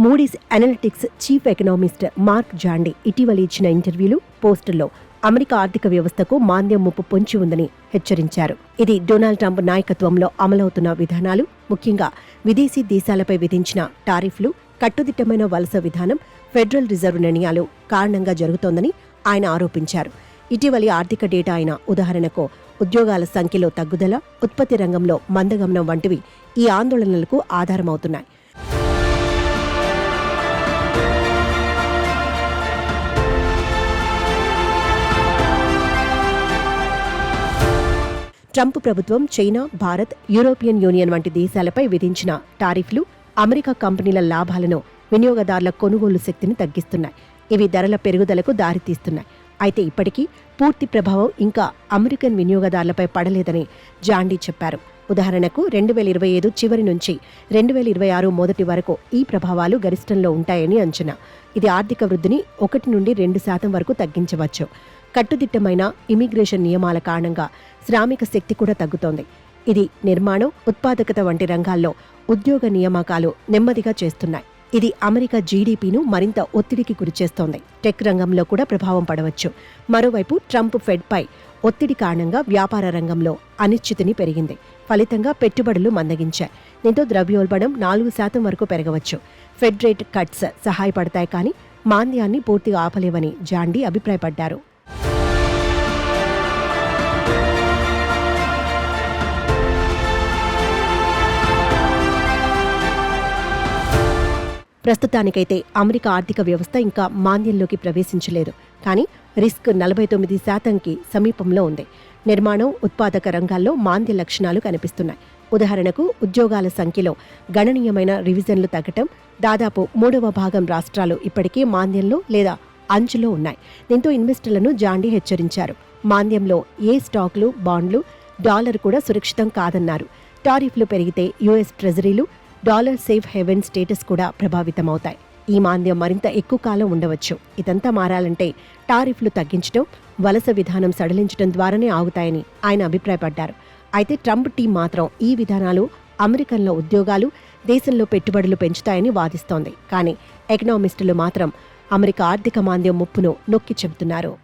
Moody's Analytics chief economist Mark Zandi ఇటీవల ఇచ్చిన ఇంటర్వ్యూలు, పోస్టుల్లో అమెరికా ఆర్థిక వ్యవస్థకు మాంద్యం ముప్పు పొంచి ఉందని హెచ్చరించారు. ఇది డొనాల్డ్ ట్రంప్ నాయకత్వంలో అమలవుతున్న విధానాలు, ముఖ్యంగా విదేశీ దేశాలపై విధించిన టారిఫ్లు, కట్టుదిట్టమైన వలస విధానం, ఫెడరల్ రిజర్వ్ నిర్ణయాలు కారణంగా జరుగుతోందని ఆయన ఆరోపించారు. ఇటీవలి ఆర్థిక డేటా అయిన ఉదాహరణకు ఉద్యోగాల సంఖ్యలో తగ్గుదల, ఉత్పత్తి రంగంలో మందగమనం వంటివి ఈ ఆందోళనలకు ఆధారమవుతున్నాయి. ట్రంప్ ప్రభుత్వం చైనా, భారత్, యూరోపియన్ యూనియన్ వంటి దేశాలపై విధించిన టారిఫ్లు అమెరికా కంపెనీల లాభాలను, వినియోగదారుల కొనుగోలు శక్తిని తగ్గిస్తున్నాయి. ఇవి ధరల పెరుగుదలకు దారితీస్తున్నాయి. అయితే ఇప్పటికీ పూర్తి ప్రభావం ఇంకా అమెరికన్ వినియోగదారులపై పడలేదని జాండీ చెప్పారు. ఉదాహరణకు 2025 చివరి నుంచి 2026 మొదటి వరకు ఈ ప్రభావాలు గరిష్టంలో ఉంటాయని అంచనా. ఇది ఆర్థిక వృద్ధిని 1 నుండి 2% వరకు తగ్గించవచ్చు. కట్టుదిట్టమైన ఇమిగ్రేషన్ నియమాల కారణంగా శ్రామిక శక్తి కూడా తగ్గుతోంది. ఇది నిర్మాణం, ఉత్పాదకత వంటి రంగాల్లో ఉద్యోగ నియామకాలు నెమ్మదిగా చేస్తున్నాయి. ఇది అమెరికా జీడీపీను మరింత ఒత్తిడికి గురిచేస్తోంది. టెక్ రంగంలో కూడా ప్రభావం పడవచ్చు. మరోవైపు ట్రంప్ ఫెడ్పై ఒత్తిడి కారణంగా వ్యాపార రంగంలో అనిశ్చితిని పెరిగింది. ఫలితంగా పెట్టుబడులు మందగించాయి. దీంతో ద్రవ్యోల్బణం 4% వరకు పెరగవచ్చు. ఫెడ్ రేట్ కట్స్ సహాయపడతాయి, కానీ మాంద్యాన్ని పూర్తిగా ఆపలేవని జాండీ అభిప్రాయపడ్డారు. ప్రస్తుతానికైతే అమెరికా ఆర్థిక వ్యవస్థ ఇంకా మాంద్యంలోకి ప్రవేశించలేదు. కానీ రిస్క్ 49%కి సమీపంలో ఉంది. నిర్మాణం, ఉత్పాదక రంగాల్లో మాంద్య లక్షణాలు కనిపిస్తున్నాయి. ఉదాహరణకు ఉద్యోగాల సంఖ్యలో గణనీయమైన రివిజన్లు తగ్గటం, దాదాపు 3/4 రాష్ట్రాలు ఇప్పటికీ మాంద్యంలో లేదా అంచులో ఉన్నాయి. దీంతో ఇన్వెస్టర్లను జాండీ హెచ్చరించారు. మాంద్యంలో ఏ స్టాక్లు, బాండ్లు, డాలర్ కూడా సురక్షితం కాదన్నారు. టారిఫ్లు పెరిగితే యుఎస్ ట్రెజరీలు, డాలర్ సేఫ్ హెవెన్ స్టేటస్ కూడా ప్రభావితమవుతాయి. ఈ మాంద్యం మరింత ఎక్కువ కాలం ఉండవచ్చు. ఇదంతా మారాలంటే టారిఫ్లు తగ్గించడం, వలస విధానం సడలించడం ద్వారానే ఆగుతాయని ఆయన అభిప్రాయపడ్డారు. అయితే ట్రంప్ టీం మాత్రం ఈ విధానాలు అమెరికన్ల ఉద్యోగాలు, దేశంలో పెట్టుబడులు పెంచుతాయని వాదిస్తోంది. కానీ ఎకనామిస్టులు మాత్రం అమెరికా ఆర్థిక మాంద్యం ముప్పును నొక్కి చెబుతున్నారు.